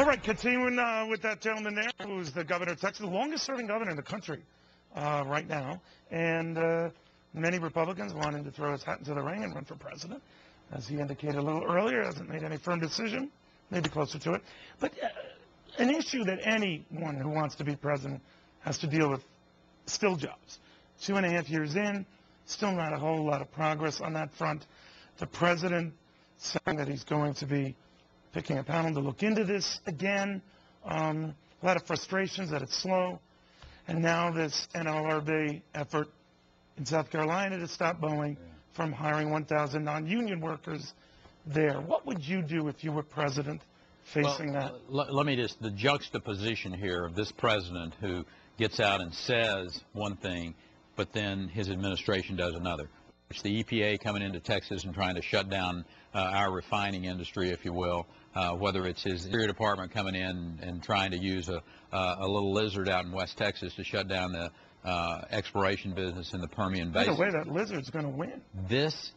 All right, continuing with that gentleman there, who's the governor of Texas, the longest-serving governor in the country right now, and many Republicans wanting to throw his hat into the ring and run for president. As he indicated a little earlier, hasn't made any firm decision, maybe closer to it. But an issue that anyone who wants to be president has to deal with, still jobs. 2.5 years in, still not a whole lot of progress on that front. The president saying that he's going to be picking a panel to look into this again. A lot of frustrations that it's slow. And now this NLRB effort in South Carolina to stop Boeing from hiring 1,000 non-union workers there. What would you do if you were president facing that? Let me just, the juxtaposition here of this president who gets out and says one thing, but then his administration does another. It's the EPA coming into Texas and trying to shut down our refining industry, if you will, whether it's his Interior Department coming in and trying to use a little lizard out in West Texas to shut down the exploration business in the Permian Basin. By the way, that lizard's going to win. This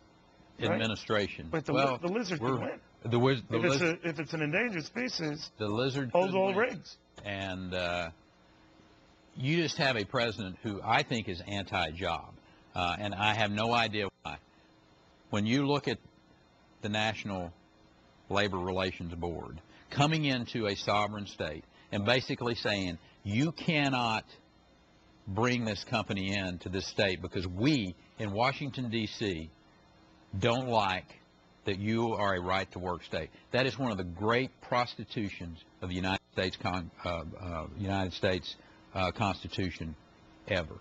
administration. But the lizard can win. If it's an endangered species, the lizard holds all rigs. And you just have a president who I think is anti-job, and I have no idea why. When you look at the National Labor Relations Board coming into a sovereign state and basically saying you cannot bring this company in to this state because we in Washington, D.C. don't like that you are a right-to-work state. That is one of the great prostitutions of the United States Constitution ever.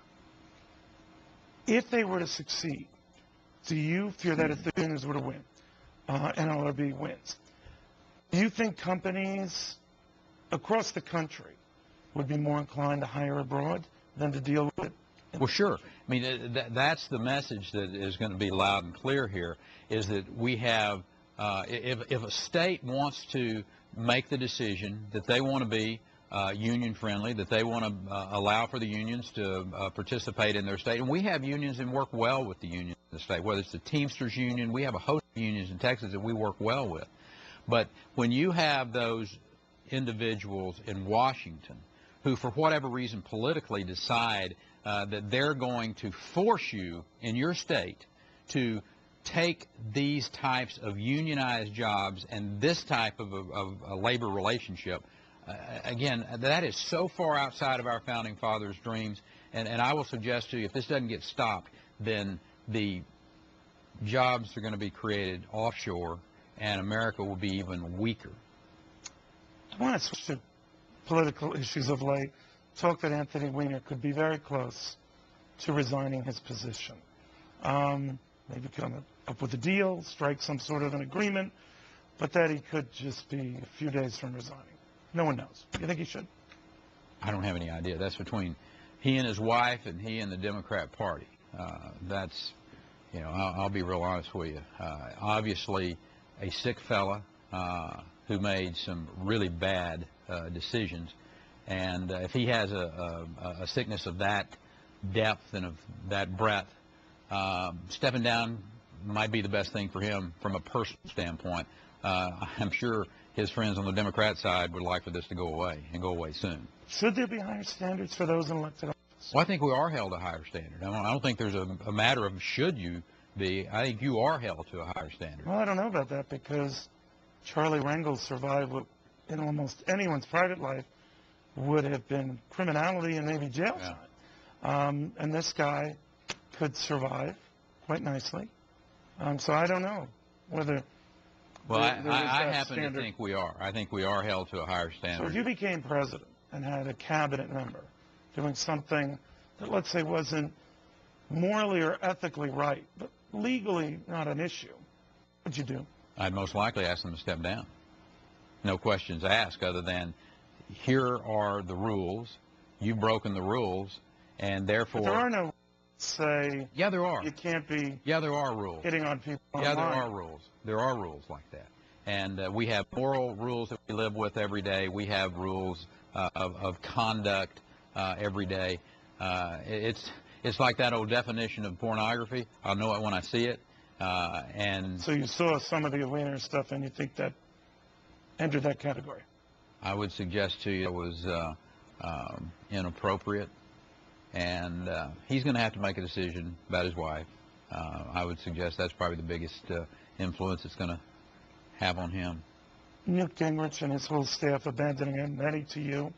If they were to succeed, do you fear that if the unions were to win, NLRB wins, do you think companies across the country would be more inclined to hire abroad than to deal with it? Well, sure. I mean, that's the message that is going to be loud and clear here, is that we have, if a state wants to make the decision that they want to be union friendly, that they want to allow for the unions to participate in their state, and we have unions and work well with the unions in the state, whether it's the Teamsters Union, we have a host of unions in Texas that we work well with. But when you have those individuals in Washington who, for whatever reason, politically decide that they're going to force you in your state to take these types of unionized jobs and this type of a labor relationship, again, that is so far outside of our founding fathers' dreams. And I will suggest to you, if this doesn't get stopped, then the jobs are going to be created offshore, and America will be even weaker. I want to switch to political issues of late. Talk that Anthony Weiner could be very close to resigning his position. Maybe come up with a deal, strike some sort of an agreement, but that he could just be a few days from resigning. No one knows. You think he should? I don't have any idea. That's between he and his wife and he and the Democrat Party. That's, you know, I'll be real honest with you. Obviously, a sick fella who made some really bad decisions. And if he has a sickness of that depth and of that breadth, stepping down might be the best thing for him from a personal standpoint. I'm sure his friends on the Democrat side would like for this to go away, and go away soon. Should there be higher standards for those in elected office? Well, I think we are held to a higher standard. I don't think there's a matter of should you be. I think you are held to a higher standard. Well, I don't know about that, because Charlie Rangel survived what in almost anyone's private life would have been criminality and maybe jail time. And this guy could survive quite nicely. So I don't know whether... Well, I happen to think we are. I think we are held to a higher standard. So if you became president and had a cabinet member doing something that, let's say, wasn't morally or ethically right, but legally not an issue, what would you do? I'd most likely ask them to step down. No questions asked, other than here are the rules. You've broken the rules, and therefore... But there are no say... Yeah, there are. You can't be... Yeah, there are rules. Hitting on people online. Yeah, there are rules. There are rules like that. And we have moral rules that we live with every day. We have rules of conduct every day. It's like that old definition of pornography. I'll know it when I see it. And so you saw some of the Weiner stuff, and you think that entered that category? I would suggest to you it was inappropriate, and he's going to have to make a decision about his wife. I would suggest that's probably the biggest influence it's going to have on him. Newt Gingrich and his whole staff abandoning him, many to you.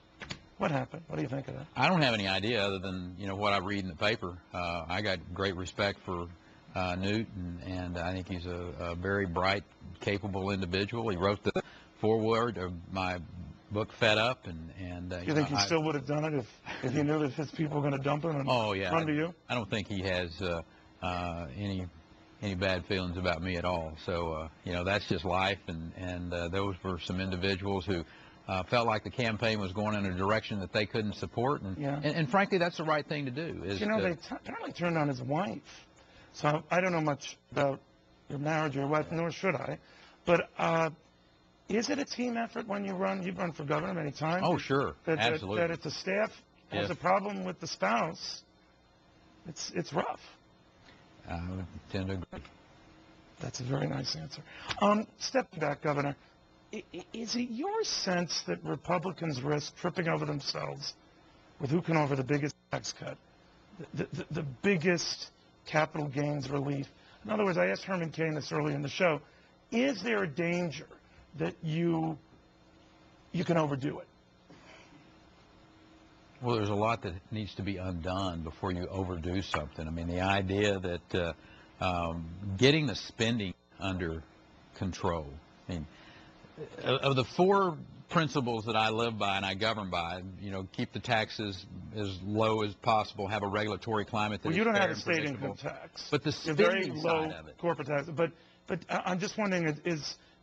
What happened? What do you think of that? I don't have any idea other than, you know, what I read in the paper. I got great respect for Newt, and I think he's a very bright, capable individual. He wrote the foreword of my book, Fed Up, and you think he still would have done it if he knew that his people were going to dump him and run to you? I don't think he has any bad feelings about me at all. So, you know, that's just life, and those were some individuals who felt like the campaign was going in a direction that they couldn't support, and frankly, that's the right thing to do. You know, they apparently turned on his wife. So I don't know much about your marriage or your wife, nor should I, but is it a team effort when you run? You've run for governor many times. Oh, sure, absolutely. That if the staff has a problem with the spouse, it's rough. I would tend to agree. That's a very nice answer. Stepping back, Governor, is it your sense that Republicans risk tripping over themselves with who can offer the biggest tax cut, the biggest capital gains relief? In other words, I asked Herman Cain this early in the show, is there a danger that you can overdo it? Well, there's a lot that needs to be undone before you overdo something. I mean, the idea that getting the spending under control. I mean, of the four principles that I live by and I govern by, you know, keep the taxes as low as possible, have a regulatory climate that is fair and predictable. You don't have a state income tax. But the spending side of it. Corporate tax. But I'm just wondering,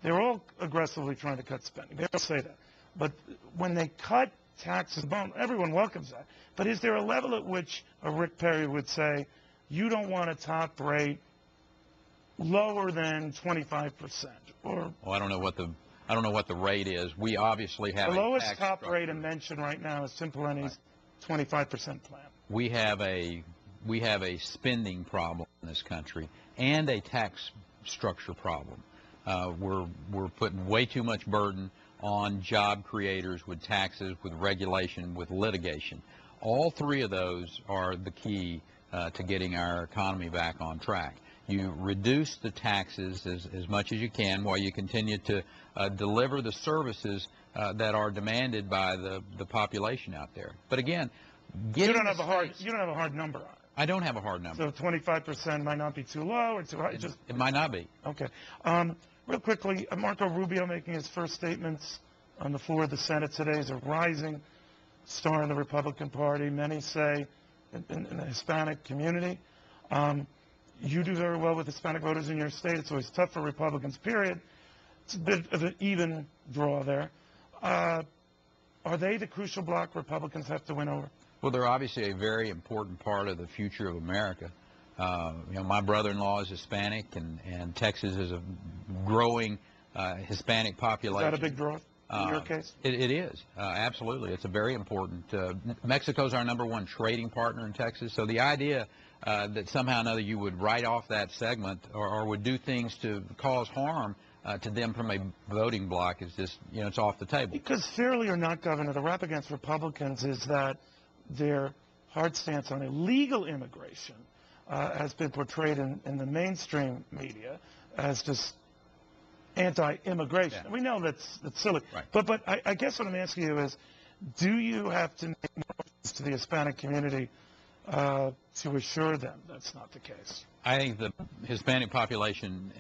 they're all aggressively trying to cut spending. They all say that. But when they cut taxes, everyone welcomes that. But is there a level at which a Rick Perry would say, you don't want a top rate lower than 25%? Or well, I don't know what the rate is. We obviously have the lowest tax top structure. rate I mentioned right now is Tim Pawlenty's 25% plan. We have a spending problem in this country and a tax structure problem. We're putting way too much burden on job creators with taxes, with regulation, with litigation. All three of those are the key to getting our economy back on track. You reduce the taxes as much as you can while you continue to deliver the services that are demanded by the population out there. But again, you don't have a hard number on it. I don't have a hard number. So 25% might not be too low or too high. It might not be. Okay. Real quickly, Marco Rubio making his first statements on the floor of the Senate today is a rising star in the Republican Party. Many say in the Hispanic community. You do very well with Hispanic voters in your state. It's always tough for Republicans, period. It's a bit of an even draw there. Are they the crucial block Republicans have to win over? Well, they're obviously a very important part of the future of America. You know, my brother-in-law is Hispanic, and Texas is a growing Hispanic population. Is that a big draw in your case? It is, absolutely. It's a very important. Mexico's our #1 trading partner in Texas, so the idea that somehow or another you would write off that segment or would do things to cause harm to them from a voting block is just, you know, it's off the table. Because fairly or not, Governor, the rap against Republicans is that their hard stance on illegal immigration has been portrayed in the mainstream media as just anti-immigration. Yeah. We know that's silly. Right. But I guess what I'm asking you is, do you have to make more offers to the Hispanic community to assure them that's not the case? I think the Hispanic population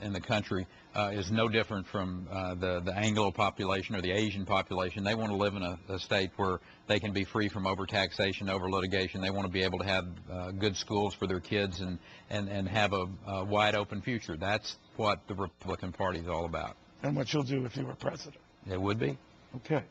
in the country is no different from the Anglo population or the Asian population. They want to live in a state where they can be free from overtaxation, over litigation. They want to be able to have good schools for their kids and have a wide open future. That's what the Republican Party is all about. And what you'll do if you were president. It would be. Okay.